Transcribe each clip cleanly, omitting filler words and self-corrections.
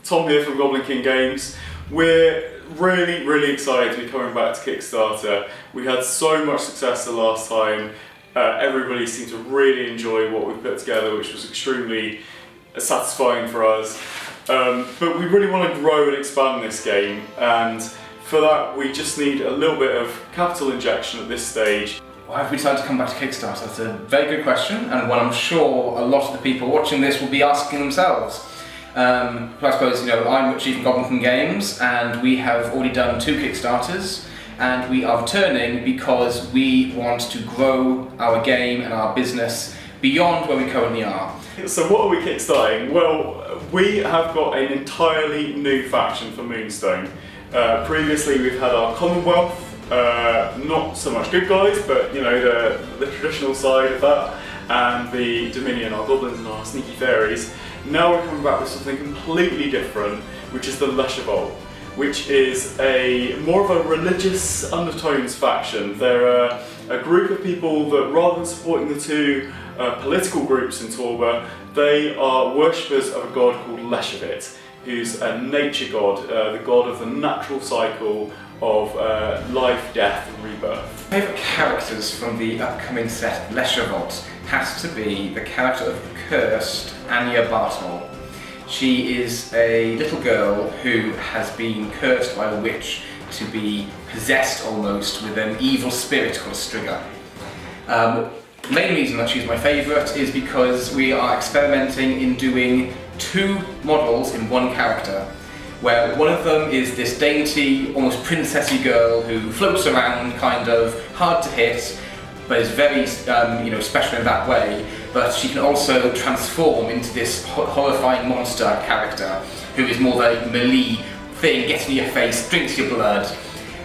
Tom here from Goblin King Games. We're really excited to be coming back to Kickstarter. We had so much success the last time. Everybody seemed to really enjoy what we put together, which was extremely satisfying for us. But we really want to grow and expand this game, and for that we just need a little bit of capital injection at this stage. Why have we decided to come back to Kickstarter? That's a very good question, and one I'm sure a lot of the people watching this will be asking themselves. I suppose, I'm Chief from Goblin King Games, and we have already done 2 Kickstarters, and we are returning because we want to grow our game and our business beyond where we currently are. So what are we kickstarting? Well, we have got an entirely new faction for Moonstone. Previously we've had our Commonwealth, not so much good guys, but the traditional side of that, and the Dominion, our goblins and our sneaky fairies. Now we're coming back with something completely different, which is the Leshavult, which is more of a religious undertones faction. They're a group of people that, rather than supporting the 2 political groups in Torba, they are worshippers of a god called Leshavult, who's a nature god, the god of the natural cycle of life, death and rebirth. My favourite characters from the upcoming set Leshavult has to be the character of Cursed Anya Bartol. She is a little girl who has been cursed by a witch to be possessed almost with an evil spirit called a Strigger. The main reason that she's my favourite is because we are experimenting in doing 2 models in one character, where one of them is this dainty, almost princessy girl who floats around, kind of hard to hit, but is very special in that way. But she can also transform into this horrifying monster character who is more the melee thing, gets in your face, drinks your blood,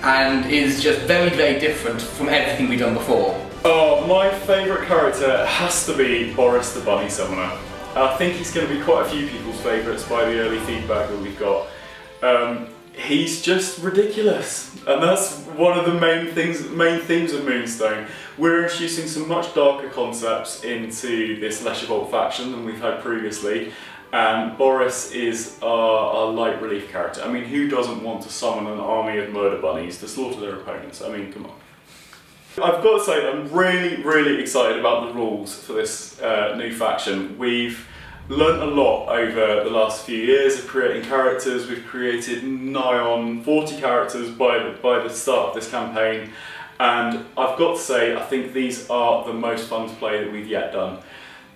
and is just very different from everything we've done before. Oh, my favourite character has to be Boris the Bunny Summoner. I think he's going to be quite a few people's favourites by the early feedback that we've got. He's just ridiculous, and that's one of the main themes of Moonstone. We're introducing some much darker concepts into this Leshavult faction than we've had previously, and Boris is our light relief character. I mean, who doesn't want to summon an army of murder bunnies to slaughter their opponents? I mean, come on. I've got to say that I'm really excited about the rules for this new faction. We've learnt a lot over the last few years of creating characters. We've created nigh on 40 characters by the start of this campaign, and I've got to say I think these are the most fun to play that we've yet done.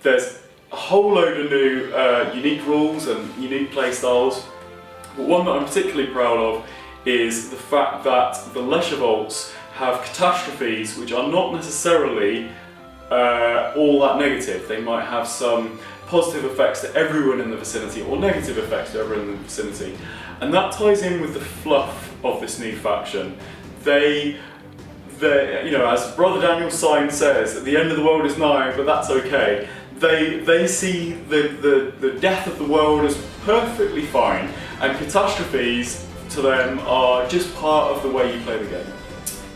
There's a whole load of new unique rules and unique play styles, but one that I'm particularly proud of is the fact that the Leshavults have catastrophes which are not necessarily all that negative. They might have some positive effects to everyone in the vicinity, or negative effects to everyone in the vicinity. And that ties in with the fluff of this new faction. They as Brother Daniel's sign says, that the end of the world is nigh, but that's okay. They see the death of the world as perfectly fine, and catastrophes to them are just part of the way you play the game.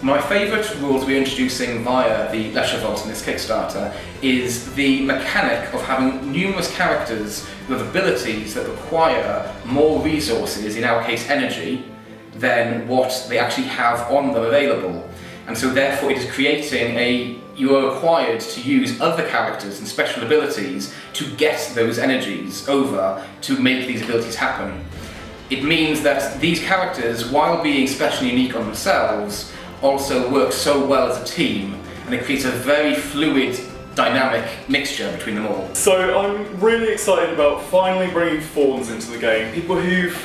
My favourite rules we're introducing via the Leshavult in this Kickstarter is the mechanic of having numerous characters with abilities that require more resources, in our case energy, than what they actually have on them available. And so therefore it is creating you are required to use other characters and special abilities to get those energies over to make these abilities happen. It means that these characters, while being special and unique on themselves, also work so well as a team, and it creates a very fluid, dynamic mixture between them all. So I'm really excited about finally bringing fawns into the game. People who've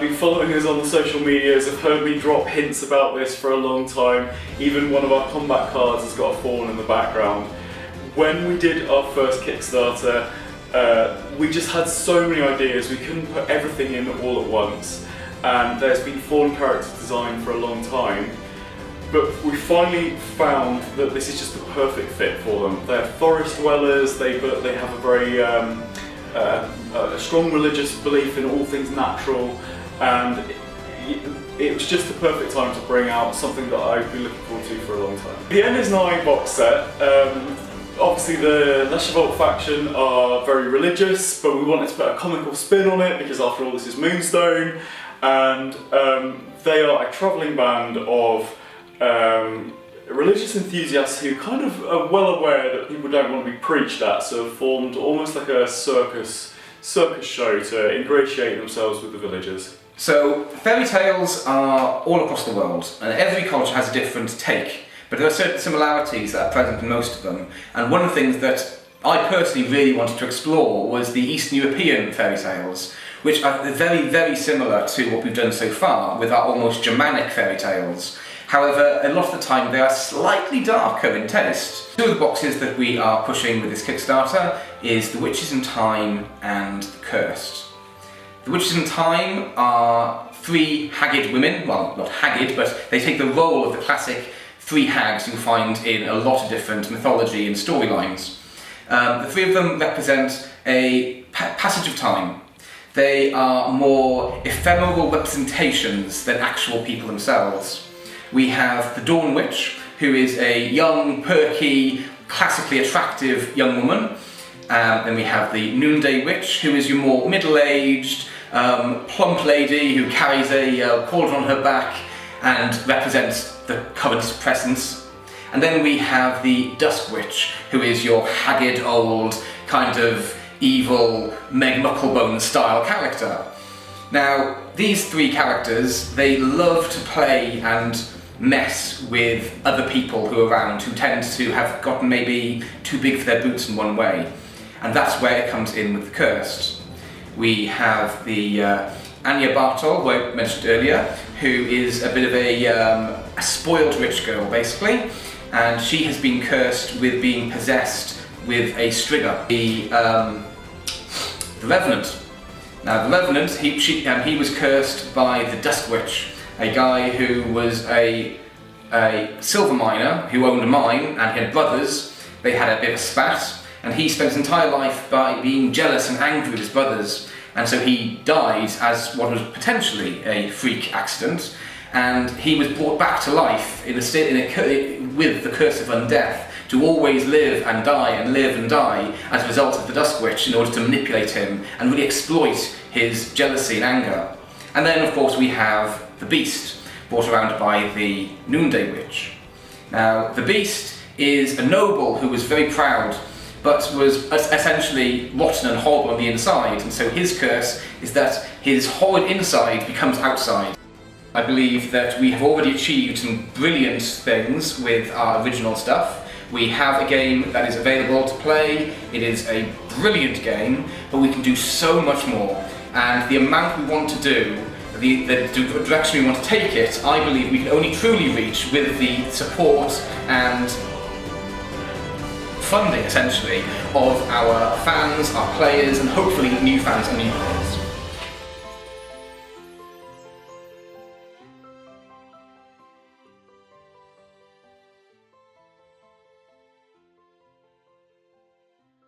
been following us on the social medias have heard me drop hints about this for a long time. Even one of our combat cards has got a fawn in the background. When we did our first Kickstarter, we just had so many ideas, we couldn't put everything in all at once, and there's been fawn characters designed for a long time. But we finally found that this is just the perfect fit for them. They're forest dwellers, they have a very strong religious belief in all things natural, and it was just the perfect time to bring out something that I've been looking forward to for a long time. The End Is Nigh box set, Obviously the Leshavult faction are very religious, but we wanted to put a comical spin on it because after all this is Moonstone, and they are a travelling band of religious enthusiasts who kind of are well aware that people don't want to be preached at, so have formed almost like a circus show to ingratiate themselves with the villagers. So fairy tales are all across the world, and every culture has a different take. But there are certain similarities that are present in most of them, and one of the things that I personally really wanted to explore was the Eastern European fairy tales, which are very, very similar to what we've done so far with our almost Germanic fairy tales. However, a lot of the time they are slightly darker in taste. Two of the boxes that we are pushing with this Kickstarter is The Witches in Time and The Cursed. The Witches in Time are three haggard women, well, not haggard, but they take the role of the classic three hags you find in a lot of different mythology and storylines. The three of them represent a passage of time. They are more ephemeral representations than actual people themselves. We have the Dawn Witch, who is a young, perky, classically attractive young woman. Then we have the Noonday Witch, who is your more middle-aged, plump lady who carries a cauldron on her back and represents the current presence. And then we have the Dusk Witch, who is your haggard, old, kind of evil, Meg Mucklebone style character. Now, these three characters, they love to play and mess with other people who are around, who tend to have gotten maybe too big for their boots in one way. And that's where it comes in with the Cursed. We have the Anya Bartol, who I mentioned earlier, who is a bit of a spoiled rich girl, basically, and she has been cursed with being possessed with a stringer. The Revenant. Now, the Revenant, he was cursed by the Dusk Witch, a guy who was a silver miner who owned a mine, and he had brothers. They had a bit of a spat, and he spent his entire life by being jealous and angry with his brothers. And so he died as what was potentially a freak accident, and he was brought back to life with the curse of undeath to always live and die as a result of the Dusk Witch in order to manipulate him and really exploit his jealousy and anger. And then of course we have the Beast, brought around by the Noonday Witch. Now the Beast is a noble who was very proud, but was essentially rotten and horrible on the inside, and so his curse is that his horrid inside becomes outside. I believe that we have already achieved some brilliant things with our original stuff. We have a game that is available to play. It is a brilliant game, but we can do so much more, and the amount we want to do, the direction we want to take it, I believe we can only truly reach with the support and funding, essentially, of our fans, our players, and hopefully new fans and new players.